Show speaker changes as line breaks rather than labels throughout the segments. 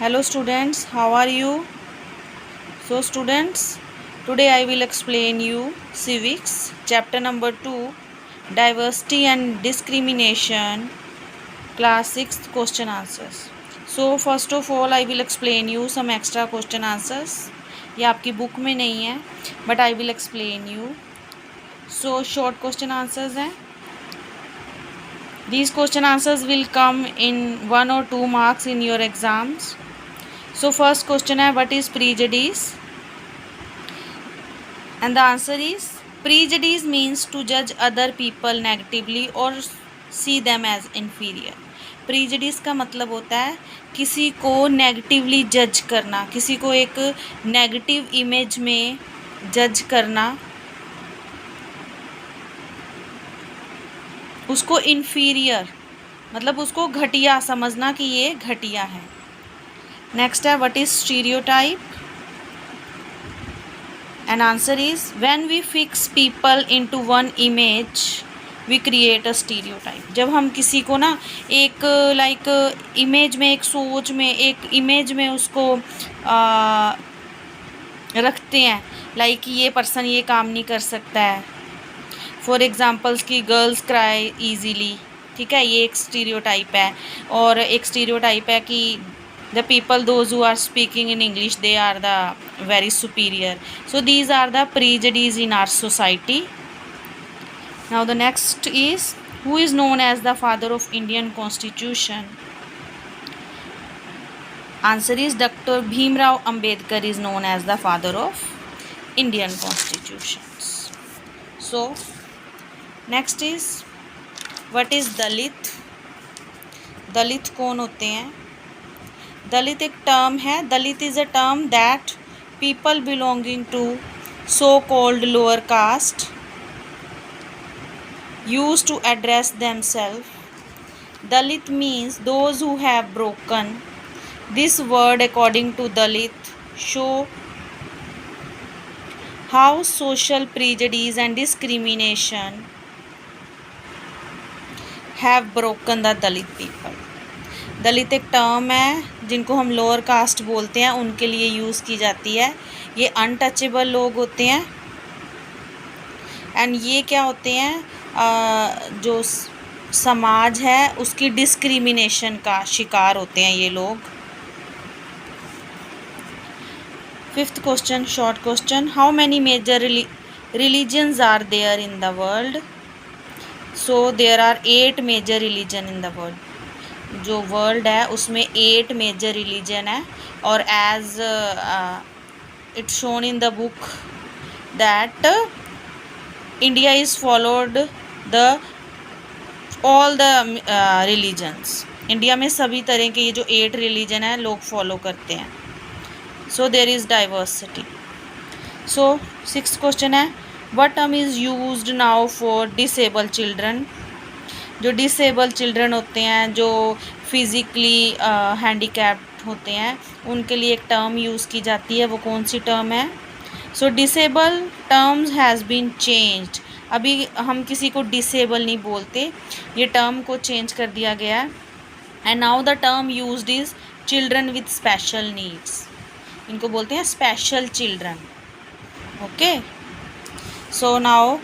Hello students, how are you? So students, today I will explain you civics chapter number 2, diversity and discrimination, class 6th question answers. So first of all I will explain you some extra question answers. ये आपकी book में नहीं है but I will explain you. So short question answers हैं. These question answers will come in 1 or 2 marks in your exams. So first question है, what is prejudice? And the answer is prejudice means to judge other people negatively or see them as inferior. prejudice का मतलब होता है किसी को negatively जज करना, किसी को एक नेगेटिव इमेज में जज करना, उसको इन्फीरियर मतलब उसको घटिया समझना कि ये घटिया है. नेक्स्ट है, what is stereotype? And answer is when we fix people into one image we create a stereotype. जब हम किसी को ना एक इमेज में, एक सोच में, एक इमेज में उसको रखते हैं, ये पर्सन ये काम नहीं कर सकता है. फॉर एग्जांपल्स कि गर्ल्स क्राई ईजीली, ठीक है, ये एक स्टीरियोटाइप है. और एक स्टीरियोटाइप है कि the people those who are speaking in English, they are the very superior. So these are the prejudice in our society. Now the next is, who is known as the father of Indian Constitution? Answer is Dr. Bhimrao Ambedkar is known as the father of Indian Constitutions. So next is, what is Dalit? दलित कौन होते हैं? दलित एक term है. Dalit is a term that people belonging to so called lower caste use to address themself. Dalit means those who have broken. This word according to Dalit show how social prejudice and discrimination have broken the Dalit people. Dalit एक term है जिनको हम lower caste बोलते हैं, उनके लिए use की जाती है. ये अनटचेबल लोग होते हैं. एंड ये क्या होते हैं, जो समाज है उसकी डिस्क्रिमिनेशन का शिकार होते हैं ये लोग. Fifth question, short question, how many major religions are there in the world? So there are 8 major religion in the world. जो वर्ल्ड है उसमें 8 मेजर रिलीजन है. और as it shown in the book that India is followed the all the religions. India में सभी तरह के ये जो 8 रिलीजन है लोग फॉलो करते हैं. So there is diversity. So 6th question है, what term is used now for disable children? जो डिसेबल चिल्ड्रन होते हैं, जो फिज़िकली हैंडीकैप्ड होते हैं, उनके लिए एक टर्म यूज़ की जाती है. वो कौन सी टर्म है? So disable terms has been changed. अभी हम किसी को डिसेबल नहीं बोलते, ये टर्म को चेंज कर दिया गया है. And now the term used is children with special needs. इनको बोलते हैं special children. Okay, so now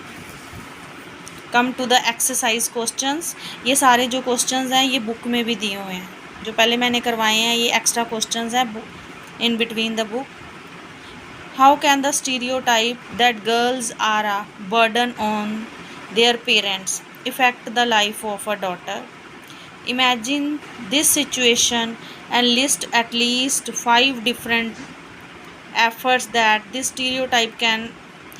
come to the exercise questions. ये सारे जो क्वेश्चंस हैं ये बुक में भी दिए हुए हैं. जो पहले मैंने करवाए हैं ये एक्स्ट्रा क्वेश्चंस हैं in between the book. How can the stereotype that girls are a burden on their parents affect the life of a daughter? Imagine this situation and list at least 5 different efforts that this stereotype can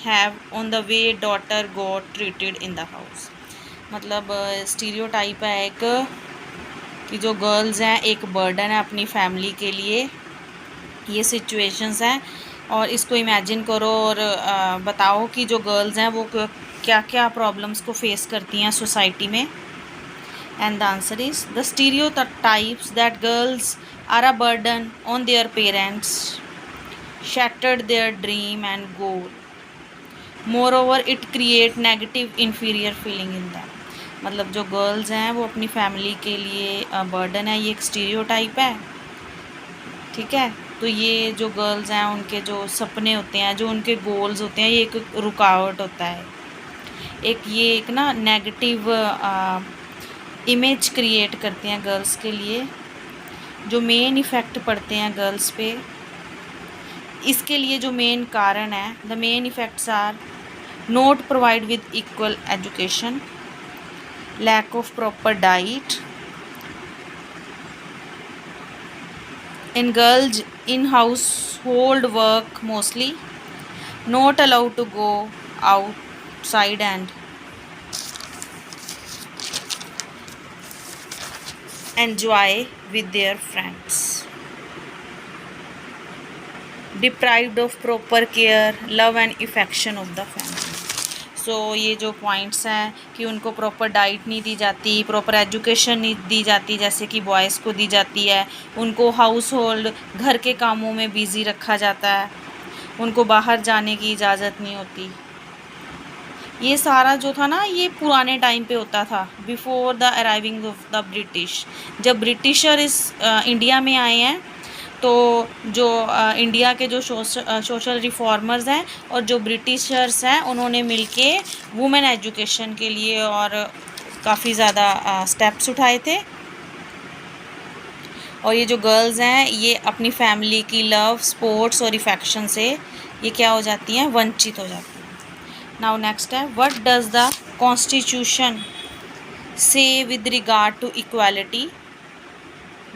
have on the way daughter got treated in the house. मतलब stereotype है एक कि जो girls हैं एक burden है अपनी family के लिए. ये सिचुएशंस हैं और इसको इमेजिन करो और बताओ कि जो गर्ल्स हैं वो क्या क्या प्रॉब्लम्स को फेस करती हैं सोसाइटी में. And the answer is the stereotypes that girls are a burden on their parents shattered their dream and goal. Moreover, it create negative inferior feeling in them. मतलब जो गर्ल्स हैं वो अपनी family के लिए बर्डन है, ये एक स्टीरियोटाइप है. ठीक है। तो ये जो गर्ल्स हैं उनके जो सपने होते हैं, जो उनके गोल्स होते हैं, ये एक रुकावट होता है, एक ना नेगेटिव इमेज क्रिएट करते हैं गर्ल्स के लिए, जो मेन इफ़ेक्ट पड़ते हैं गर्ल्स पे। इसके लिए जो मेन कारण है, the main effects are not provide with equal education, lack of proper diet, in girls in household work mostly, not allowed to go outside and enjoy with their friends, deprived of proper care, love and affection of the family. सो ये जो points हैं कि उनको proper diet नहीं दी जाती, proper education नहीं दी जाती जैसे कि बॉयज़ को दी जाती है, उनको हाउस होल्ड घर के कामों में बिज़ी रखा जाता है, उनको बाहर जाने की इजाज़त नहीं होती। ये सारा जो था ना, ये पुराने टाइम पे होता था, before the arriving of the British. जब ब्रिटिशर इस इंडिया में आए हैं तो जो इंडिया के जो सोशल रिफॉर्मर्स हैं और जो ब्रिटिशर्स हैं, उन्होंने मिलके वुमेन एजुकेशन के लिए और काफ़ी ज़्यादा स्टेप्स उठाए थे। और ये जो गर्ल्स हैं, ये अपनी फैमिली की लव, स्पोर्ट्स और इफेक्शन से ये क्या हो जाती हैं, वंचित हो जाती हैं। नाउ नेक्स्ट है, what does the constitution say with regard to equality?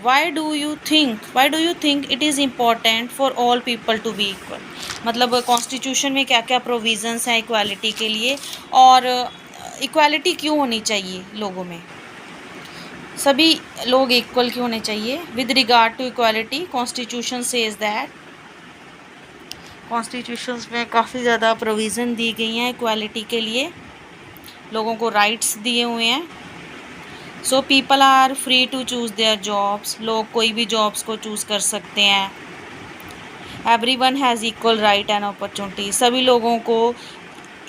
Why do you think it is important for all people to be equal? मतलब कॉन्स्टिट्यूशन में क्या क्या प्रोविज़न्स हैं इक्वालिटी के लिए, और इक्वालिटी क्यों होनी चाहिए लोगों में, सभी लोग इक्वल क्यों होने चाहिए? With regard to equality, constitution says that, constitution में काफ़ी ज़्यादा प्रोविज़न दी गई हैं इक्वालिटी के लिए, लोगों को राइट्स दिए हुए हैं। So people are free to choose their jobs, लोग कोई भी जॉब्स को चूज़ कर सकते हैं। Everyone has equal right and opportunity, सभी लोगों को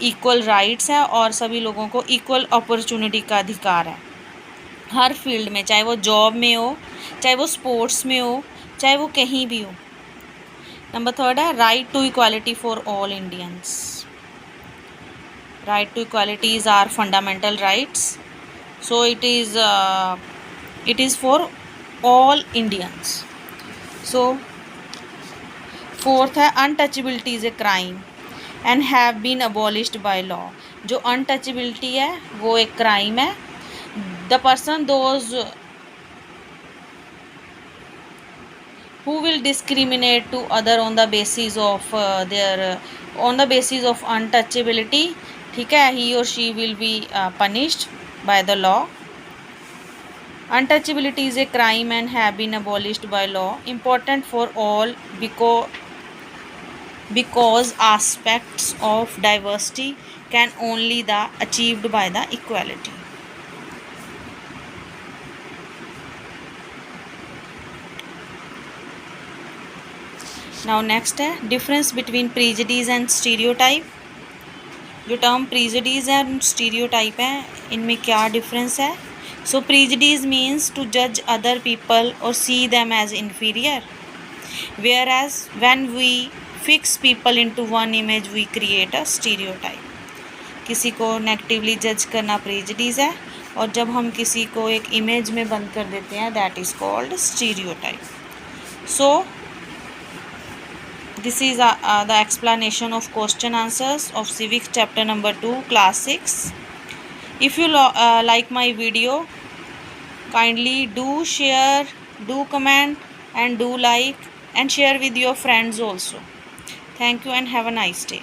इक्वल राइट्स हैं और सभी लोगों को इक्वल अपॉर्चुनिटी का अधिकार है हर फील्ड में, चाहे वो जॉब में हो, चाहे वो स्पोर्ट्स में हो, चाहे वो कहीं भी हो। नंबर 3 है, right to equality for all Indians. Right to equalities are fundamental rights, so it is for all Indians. So 4th है, untouchability is a crime and have been abolished by law. जो untouchability है वो एक crime है। The person those who will discriminate to other on the basis of on the basis of untouchability, ठीक है, he or she will be punished by the law. Untouchability is a crime and have been abolished by law, important for all because aspects of diversity can only the achieved by the equality. Now next है, difference between prejudice and stereotype. जो term prejudice है और stereotype है, इनमें क्या difference है? So prejudice means to जज other people और see them as inferior, whereas when we fix people into one image we create a stereotype. किसी को नेगेटिवली जज करना प्रीजुडिस है, और जब हम किसी को एक इमेज में बंद कर देते हैं, that is called stereotype. So this is the explanation of question answers of civics chapter number 2 class 6. If you like my video, kindly do share, do comment and do like and share with your friends also. Thank you and have a nice day.